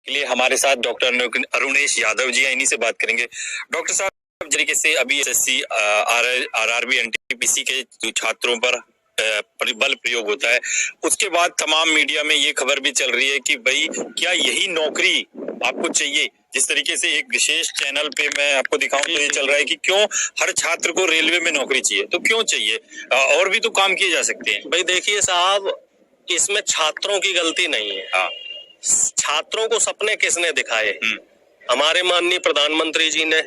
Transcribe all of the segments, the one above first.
के लिए हमारे साथ डॉक्टर अरुणेश यादव जी हैं, इन्हीं से बात करेंगे। डॉक्टर साहब, जिस तरीके से अभी एसएससी आरआरबी एनटीपीसी के छात्रों पर बल प्रयोग होता है, उसके बाद तमाम मीडिया में ये खबर भी चल रही है कि भाई क्या यही नौकरी आपको चाहिए। जिस तरीके से एक विशेष चैनल पे मैं आपको दिखाऊं तो ये चल रहा है कि क्यों हर छात्र को रेलवे में नौकरी चाहिए, तो क्यों चाहिए, और भी तो काम किए जा सकते हैं। भाई देखिए साहब, इसमें छात्रों की गलती नहीं है। हाँ, छात्रों को सपने किसने दिखाए? हमारे माननीय प्रधानमंत्री जी ने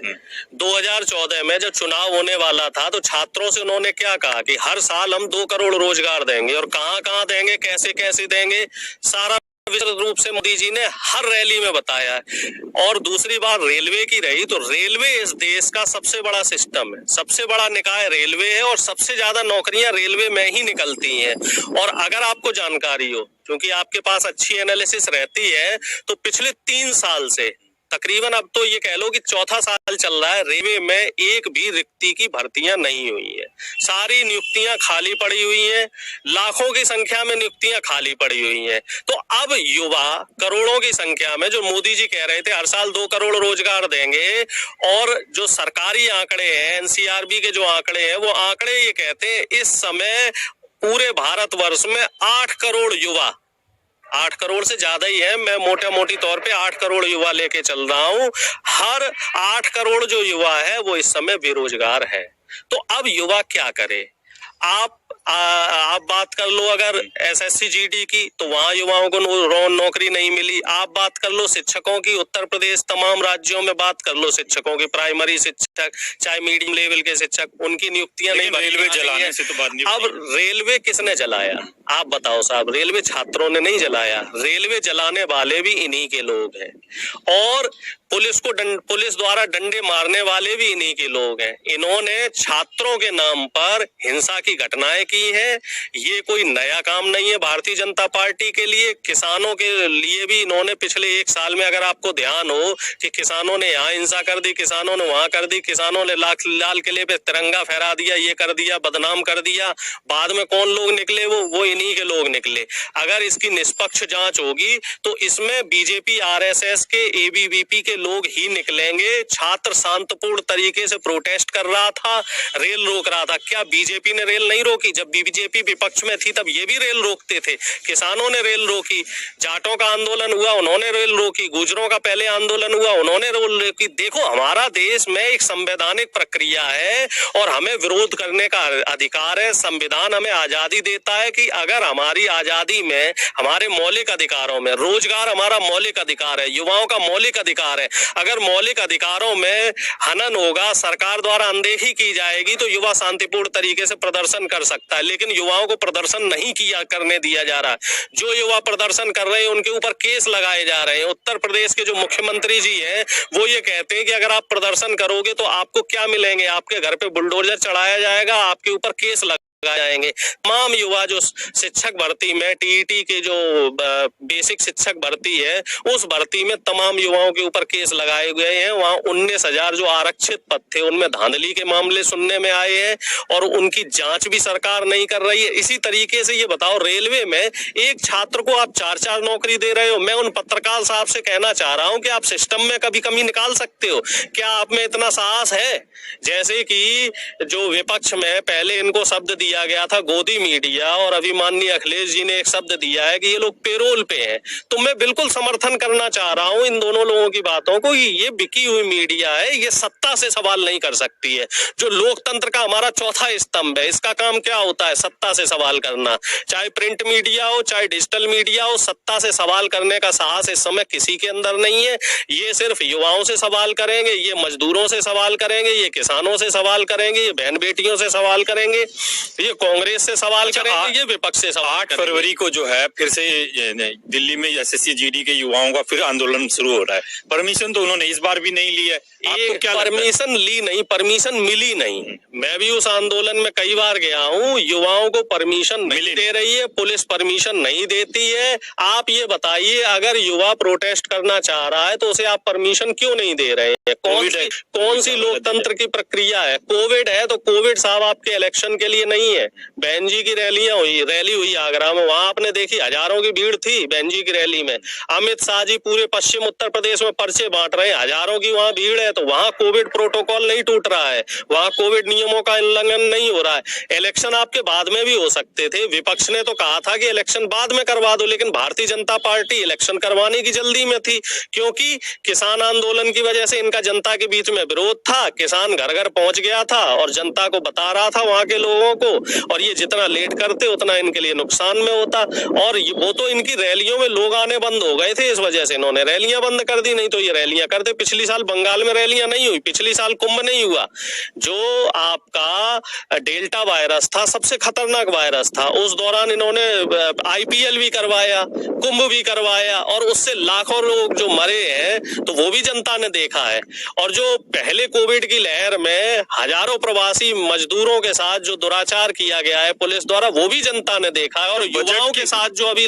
2014 में जब चुनाव होने वाला था तो छात्रों से उन्होंने क्या कहा कि हर साल हम 2 करोड़ रोजगार देंगे, और कहां कहां देंगे, कैसे कैसे देंगे, सारा विस्तृत रूप से मोदी जी ने हर रैली में बताया है। और दूसरी बात रेलवे की रही, तो रेलवे इस देश का सबसे बड़ा सिस्टम है, सबसे बड़ा निकाय रेलवे है, और सबसे ज्यादा नौकरियां रेलवे में ही निकलती हैं। और अगर आपको जानकारी हो, क्योंकि आपके पास अच्छी एनालिसिस रहती है, तो पिछले 3 साल से तकरीबन अब तो ये कह लो कि चौथा साल चल रहा है, रेलवे में एक भी रिक्ति की भर्तियां नहीं हुई है। सारी नियुक्तियां खाली पड़ी हुई हैं, लाखों की संख्या में नियुक्तियां खाली पड़ी हुई हैं। तो अब युवा करोड़ों की संख्या में, जो मोदी जी कह रहे थे हर साल 2 करोड़ रोजगार देंगे, और जो सरकारी आंकड़े हैं, एनसीआरबी के जो आंकड़े हैं, वो आंकड़े ये कहते हैं इस समय पूरे भारतवर्ष में 8 करोड़ युवा, 8 करोड़ से ज्यादा ही है, मैं मोटी तौर पे 8 करोड़ युवा लेके चल रहा हूं। हर 8 करोड़ जो युवा है वो इस समय बेरोजगार है। तो अब युवा क्या करे? आप बात कर लो अगर एसएससी जीडी की, तो वहां युवाओं को नौकरी नहीं मिली। आप बात कर लो शिक्षकों की, उत्तर प्रदेश तमाम राज्यों में बात कर लो शिक्षकों की, प्राइमरी शिक्षक चाहे मीडियम लेवल के शिक्षक, उनकी नियुक्तियां नहीं। रेलवे जलाने से तो बात नहीं। अब रेलवे किसने जलाया? आप बताओ साहब। रेलवे छात्रों ने नहीं जलाया, रेलवे जलाने वाले भी इन्हीं के लोग हैं, और पुलिस द्वारा डंडे मारने वाले भी इन्हीं के लोग हैं। इन्होंने छात्रों के नाम पर हिंसा की घटनाएं की है। ये कोई नया काम नहीं है भारतीय जनता पार्टी के लिए। किसानों के लिए भी इन्होंने पिछले 1 साल में, अगर आपको ध्यान हो, कि किसानों ने यहाँ हिंसा कर दी, किसानों ने वहां कर दी, किसानों ने लाल किले पे तिरंगा फहरा दिया, ये कर दिया, बदनाम कर दिया। बाद में कौन लोग निकले? वो इन्हीं के लोग निकले। अगर इसकी निष्पक्ष जांच होगी तो इसमें बीजेपी, आरएसएस के, एबीवीपी के लोग ही निकलेंगे। छात्र शांतिपूर्ण तरीके से प्रोटेस्ट कर रहा था, रेल रोक रहा था। क्या बीजेपी ने रेल नहीं रोकी? जब बीजेपी विपक्ष में थी तब ये भी रेल रोकते थे। किसानों ने रेल रोकी, जाटों का आंदोलन हुआ, उन्होंने रेल रोकी, गुजरों का पहले आंदोलन हुआ, उन्होंने रेल रोकी। देखो, हमारा देश में एक संवैधानिक प्रक्रिया है और हमें विरोध करने का अधिकार है। संविधान हमें आजादी देता है कि अगर हमारी आजादी में, हमारे मौलिक अधिकारों में, रोजगार हमारा मौलिक अधिकार है, युवाओं का मौलिक अधिकार है, अगर मौलिक अधिकारों में हनन होगा, सरकार द्वारा अनदेखी की जाएगी, तो युवा शांतिपूर्ण तरीके से प्रदर्शन कर सकता है। लेकिन युवाओं को प्रदर्शन नहीं करने दिया जा रहा। जो युवा प्रदर्शन कर रहे हैं उनके ऊपर केस लगाए जा रहे हैं। उत्तर प्रदेश के जो मुख्यमंत्री जी हैं वो ये कहते हैं कि अगर आप प्रदर्शन करोगे तो आपको क्या मिलेंगे? आपके घर पे बुलडोजर चढ़ाया जाएगा, आपके ऊपर केस जाएंगे। तमाम युवा जो शिक्षक भर्ती में, टीईटी के जो बेसिक शिक्षक भर्ती है, उस भर्ती में तमाम युवाओं के ऊपर केस लगाए गए हैं। वहां 19,000 जो आरक्षित पद थे उनमें धांधली के मामले सुनने में आए हैं, और उनकी जांच भी सरकार नहीं कर रही है। इसी तरीके से ये बताओ, रेलवे में एक छात्र को आप 4-4 नौकरी दे रहे हो। मैं उन पत्रकार साहब से कहना चाह रहा हूं कि आप सिस्टम में कभी कमी निकाल सकते हो क्या? आप में इतना साहस है? जैसे कि जो विपक्ष में पहले इनको शब्द दिया गया था गोदी मीडिया, और अभी माननीय अखिलेश जी ने एक शब्द दिया है कि ये लोग पेरोल पे हैं, तो मैं बिल्कुल समर्थन करना चाह रहा हूं इन दोनों लोगों की बातों को। ये बिकी हुई मीडिया है, ये सत्ता से सवाल नहीं कर सकती है। जो लोकतंत्र का हमारा चौथा स्तंभ है, इसका काम क्या होता है? सत्ता से सवाल करना। चाहे प्रिंट मीडिया हो, चाहे डिजिटल मीडिया हो, सत्ता से सवाल करने का साहस इस समय किसी के अंदर नहीं है। ये सिर्फ युवाओं से सवाल करेंगे, ये मजदूरों से सवाल करेंगे, ये किसानों से सवाल करेंगे, ये बहन बेटियों से सवाल करेंगे, ये कांग्रेस से सवाल करेंगे, ये विपक्ष से सवाल। 8 फरवरी को जो है फिर से दिल्ली में एसएससी जीडी के युवाओं का फिर आंदोलन शुरू हो रहा है। परमिशन तो उन्होंने इस बार भी नहीं ली है। क्या परमिशन ली नहीं, परमिशन मिली नहीं। मैं भी उस आंदोलन में कई बार गया हूँ। युवाओं को परमिशन नहीं दे रही है, पुलिस परमिशन नहीं देती है। आप ये बताइए, अगर युवा प्रोटेस्ट करना चाह रहा है तो उसे आप परमिशन क्यों नहीं दे रहे हैं? कौन सी लोकतंत्र की प्रक्रिया है? कोविड है तो कोविड साहब आपके इलेक्शन के लिए नहीं नहीं है। बहन जी की रैली हुई आगरा में, वहां आपने देखी हजारों की भीड़ थी बहन जी की रैली में। अमित शाह जी पूरे पश्चिम उत्तर प्रदेश में पर्चे बांट रहे हैं, हजारों की वहां भीड़ है, तो वहां कोविड प्रोटोकॉल नहीं टूट रहा है, वहां कोविड नियमों का उल्लंघन नहीं हो रहा है। इलेक्शन आपके बाद में भी हो सकते थे, विपक्ष ने तो कहा था कि इलेक्शन बाद में करवा दो, लेकिन भारतीय जनता पार्टी इलेक्शन करवाने की जल्दी में थी, क्योंकि किसान आंदोलन की वजह से इनका जनता के बीच में विरोध था। किसान घर घर पहुंच गया था और जनता को बता रहा था वहां के लोगों को, और ये जितना लेट करते उतना इनके लिए नुकसान में होता। और वो तो इनकी रैलियों में लोग आने बंद हो गए थे, इस वजह से इन्होंने रैलियां बंद कर दी, नहीं तो ये रैलियां करते। पिछली साल बंगाल में रैलियां नहीं हुई, पिछली साल कुंभ नहीं हुआ। जो आपका डेल्टा वायरस था, सबसे खतरनाक वायरस था, उस दौरान इन्होंने आईपीएल भी करवाया, कुंभ भी करवाया, और उससे लाखों लोग जो मरे हैं तो वो भी जनता ने देखा है। और जो पहले कोविड की लहर में हजारों प्रवासी मजदूरों के साथ जो दुराचार किया गया है पुलिस द्वारा, वो भी जनता ने देखा है। और युवाओं के साथ जो अभी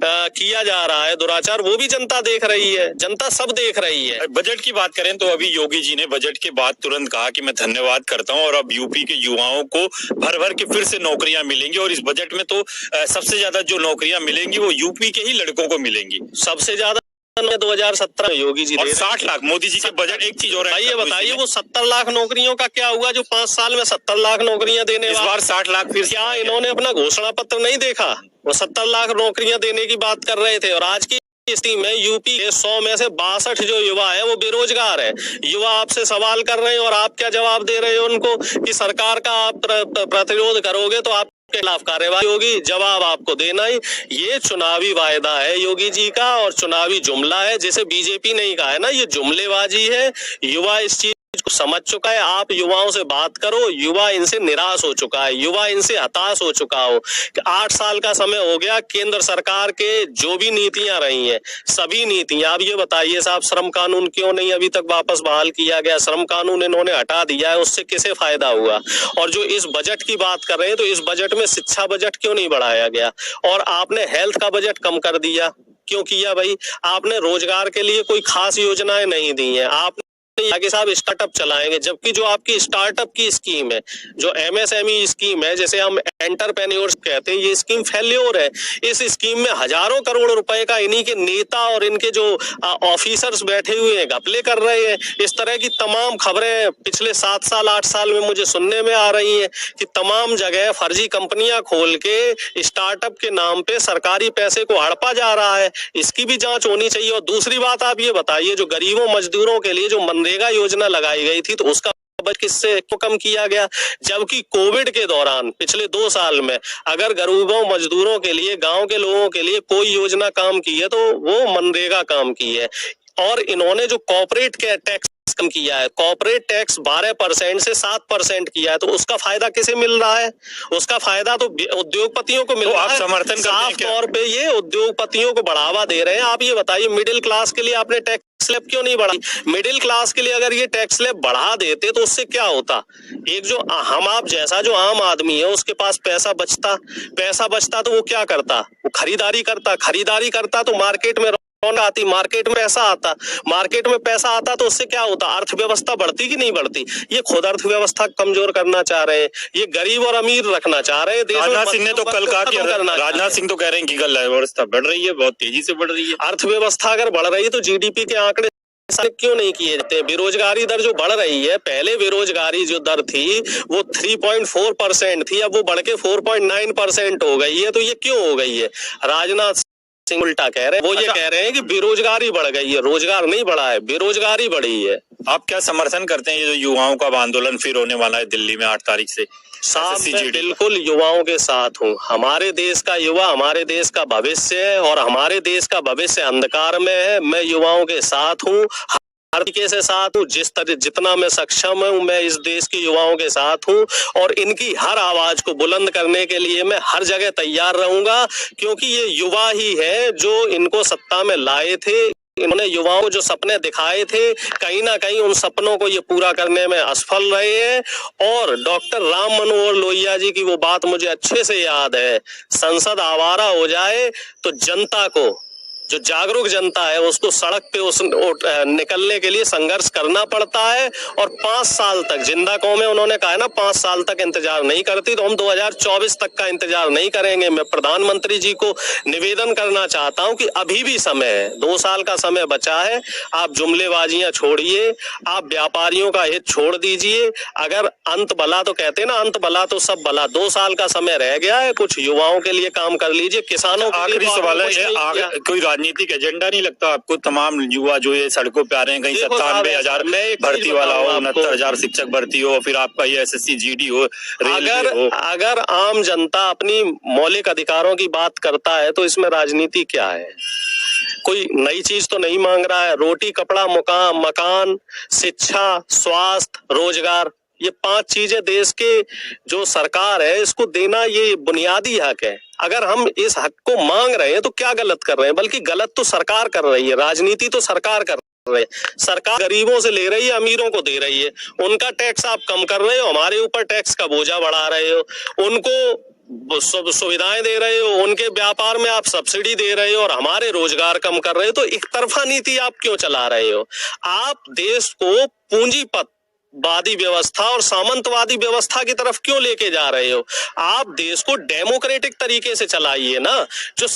किया जा रहा है दुराचार, वो भी जनता देख रही है, जनता सब देख रही है। बजट की बात करें तो अभी योगी जी ने बजट के बाद तुरंत कहा कि मैं धन्यवाद करता हूं और अब यूपी के युवाओं को भर भर के फिर से नौकरियां मिलेंगी, और इस बजट में तो सबसे ज्यादा जो नौकरियां मिलेंगी वो यूपी के ही लड़कों को मिलेंगी। सबसे ज्यादा 2017 में योगी जी और 60 लाख मोदी जी के बजट। एक चीज और ये बताइए, वो 70 लाख नौकरियों का क्या हुआ? जो 5 साल में 70 लाख नौकरियां देने, इस बार 60 लाख फिर। क्या इन्होंने अपना घोषणा पत्र नहीं देखा? वो 70 लाख नौकरियां देने की बात कर रहे थे, और आज की स्थिति में यूपी के 100 में से 62 जो युवा है वो बेरोजगार है। युवा आपसे सवाल कर रहे हैं और आप क्या जवाब दे रहे हो उनको कि सरकार का आप प्रतिरोध करोगे तो आप के खिलाफ कार्रवाई होगी। जवाब आपको देना ही, ये चुनावी वायदा है योगी जी का और चुनावी जुमला है, जिसे बीजेपी नहीं कहा है ना, ये जुमलेबाजी है। युवा इस चीज को समझ चुका है। आप युवाओं से बात करो, युवा इनसे निराश हो चुका है, युवा इनसे हताश हो चुका हो। 8 साल का समय हो गया, केंद्र सरकार के जो भी नीतियां रही हैं, सभी नीतियां, आप ये बताइए साहब, श्रम कानून क्यों नहीं अभी तक वापस बहाल किया गया? श्रम कानून इन्होंने हटा दिया है, उससे किसे फायदा हुआ? और जो इस बजट की बात कर रहे हैं, तो इस बजट में शिक्षा बजट क्यों नहीं बढ़ाया गया? और आपने हेल्थ का बजट कम कर दिया, क्यों किया भाई? आपने रोजगार के लिए कोई खास योजनाएं नहीं दी है, आप आगे साहब स्टार्टअप चलाएंगे, जबकि जो आपकी स्टार्टअप की स्कीम है, जो एमएसएमई स्कीम है, जैसे हम एंटरप्रेन्योर्स कहते हैं, ये स्कीम फेल्योर है। इस स्कीम में हजारों करोड़ रुपए का इन्हीं के नेता और इनके जो ऑफिसर्स बैठे हुए हैं घपले कर रहे हैं। इस तरह की तमाम खबरें पिछले 7 साल 8 साल में मुझे सुनने में आ रही है कि तमाम जगह फर्जी कंपनियां खोल के स्टार्टअप के नाम पे सरकारी पैसे को हड़पा जा रहा है। इसकी भी जांच होनी चाहिए। और दूसरी बात, आप ये बताइए, जो गरीबों मजदूरों के लिए जो मनरेगा योजना लगाई गई थी, तो उसका बजट किससे कम किया गया? जबकि कोविड के दौरान पिछले 2 साल में अगर गरीबों मजदूरों के लिए, गांव के लोगों के लिए कोई योजना काम की है तो वो मनरेगा काम की है। और इन्होंने जो कॉर्पोरेट के टैक्स कम किया है, कॉर्पोरेट टैक्स 12% से 7% किया है, तो उसका फायदा किसे मिल रहा है? उसका फायदा तो उद्योगपतियों को मिल रहा है। समर्थन साफ तौर पे ये उद्योगपतियों को बढ़ावा दे रहे हैं। आप ये बताइए, मिडिल क्लास के लिए आपने टैक्स स्लैब क्यों नहीं बढ़ाई? मिडिल क्लास के लिए अगर ये टैक्स स्लैब बढ़ा देते तो उससे क्या होता? एक जो हम आप जैसा जो आम आदमी है उसके पास पैसा बचता तो वो क्या करता? वो खरीदारी करता तो मार्केट में आती, मार्केट में पैसा आता, मार्केट में पैसा आता तो उससे क्या होता? अर्थव्यवस्था बढ़ती कि नहीं बढ़ती? ये खुद अर्थव्यवस्था कमजोर करना चाह रहे हैं, ये गरीब और अमीर रखना चाह रहे हैं। राजनाथ सिंह ने तो कल कहा कि राजनाथ सिंह तो कह रहे हैं कि अर्थव्यवस्था बढ़ रही है, बहुत तेजी से बढ़ रही है। अर्थव्यवस्था अगर बढ़ रही है तो जीडीपी के आंकड़े क्यों नहीं किए जाते? बेरोजगारी दर जो बढ़ रही है, पहले बेरोजगारी जो दर थी वो 3.4% थी, अब वो बढ़ के 4.9% हो गई है। तो ये क्यों हो गई है? राजनाथ सिंह उल्टा कह रहे हैं, वो ये कह रहे हैं कि बेरोजगारी बढ़ गई है, रोजगार नहीं बढ़ा है, बेरोजगारी बढ़ी है। आप क्या समर्थन करते हैं ये जो युवाओं का आंदोलन फिर होने वाला है दिल्ली में 8 तारीख से? साहब, मैं बिल्कुल युवाओं के साथ हूँ। हमारे देश का युवा हमारे देश का भविष्य है और हमारे देश का भविष्य अंधकार में है। मैं युवाओं के साथ हूँ, हर तरीके से साथ हूँ, जितना मैं सक्षम हूँ मैं इस देश के युवाओं के साथ हूँ। और इनकी हर आवाज को बुलंद करने के लिए मैं हर जगह तैयार रहूंगा, क्योंकि ये युवा ही है जो इनको सत्ता में लाए थे। इन्होंने युवाओं को जो सपने दिखाए थे, कहीं ना कहीं उन सपनों को ये पूरा करने में असफल रहे हैं। और डॉक्टर राम मनोहर लोहिया जी की वो बात मुझे अच्छे से याद है, संसद आवारा हो जाए तो जनता को जो जागरूक जनता है उसको सड़क पे निकलने के लिए संघर्ष करना पड़ता है। और 5 साल तक, जिंदा कौम है, उन्होंने कहा है ना 5 साल तक इंतजार नहीं करती, तो हम 2024 तक का इंतजार नहीं करेंगे। मैं प्रधानमंत्री जी को निवेदन करना चाहता हूं कि अभी भी समय है, 2 साल का समय बचा है। आप जुमलेबाजियां छोड़िए, आप व्यापारियों का हित छोड़ दीजिए। अगर अंत भला, तो कहते हैं ना, अंत भला तो सब भला। 2 साल का समय रह गया है, कुछ युवाओं के लिए काम कर लीजिए, किसानों के लिए। आखिरी सवाल है, कोई राजनीतिक एजेंडा नहीं लगता आपको? तमाम युवा जो ये सड़कों पे आ रहे हैं, कहीं 97,000 भर्ती वाला हो, 69,000 शिक्षक भर्ती हो, फिर आपका ये SSC GD हो, अगर आम जनता अपनी मौलिक अधिकारों की बात करता है तो इसमें राजनीति क्या है? कोई नई चीज तो नहीं मांग रहा है। रोटी, कपड़ा, मकान, शिक्षा, स्वास्थ्य, रोजगार, ये 5 चीजें देश के जो सरकार है इसको देना ये बुनियादी हक है। अगर हम इस हक को मांग रहे हैं तो क्या गलत कर रहे हैं? बल्कि गलत तो सरकार कर रही है, राजनीति तो सरकार कर रही है। सरकार गरीबों से ले रही है, अमीरों को दे रही है। उनका टैक्स आप कम कर रहे हो, हमारे ऊपर टैक्स का बोझा बढ़ा रहे हो। उनको सुविधाएं दे रहे हो, उनके व्यापार में आप सब्सिडी दे रहे हो और हमारे रोजगार कम कर रहे हो। तो एक तरफा नीति आप क्यों चला रहे हो? आप देश को पूंजीपतिवादी व्यवस्था और सामंतवादी व्यवस्था की तरफ क्यों लेके जा रहे हो? आप देश को डेमोक्रेटिक तरीके से चलाइए ना। जो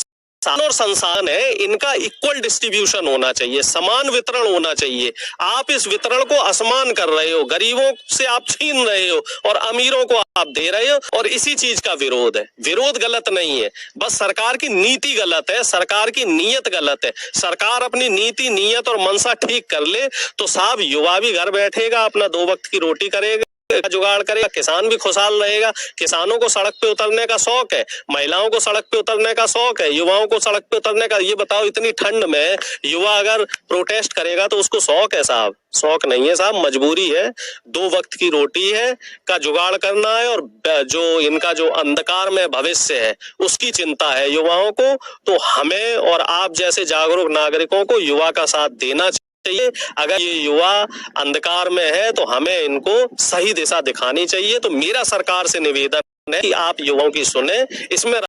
और संसाधन है इनका इक्वल डिस्ट्रीब्यूशन होना चाहिए, समान वितरण होना चाहिए। आप इस वितरण को असमान कर रहे हो, गरीबों से आप छीन रहे हो और अमीरों को आप दे रहे हो, और इसी चीज का विरोध है। विरोध गलत नहीं है, बस सरकार की नीति गलत है, सरकार की नीयत गलत है। सरकार अपनी नीति, नीयत और मनसा ठीक कर ले तो साहब युवा भी घर बैठेगा, अपना 2 वक्त की रोटी करेगा, जुगाड़ करेगा, किसान भी खुशहाल रहेगा। किसानों को सड़क पे उतरने का शौक है, महिलाओं को सड़क पे उतरने का शौक है, युवाओं को सड़क पे उतरने का। ये बताओ, इतनी ठंड में युवा अगर प्रोटेस्ट करेगा तो उसको शौक है साहब? शौक नहीं है साहब, मजबूरी है। 2 वक्त की रोटी है का जुगाड़ करना है, और जो इनका जो अंधकार में भविष्य है उसकी चिंता है युवाओं को। तो हमें और आप जैसे जागरूक नागरिकों को युवा का साथ देना चाहिए। अगर ये युवा अंधकार में है तो हमें इनको सही दिशा दिखानी चाहिए। तो मेरा सरकार से निवेदन है कि आप युवाओं की सुने, इसमें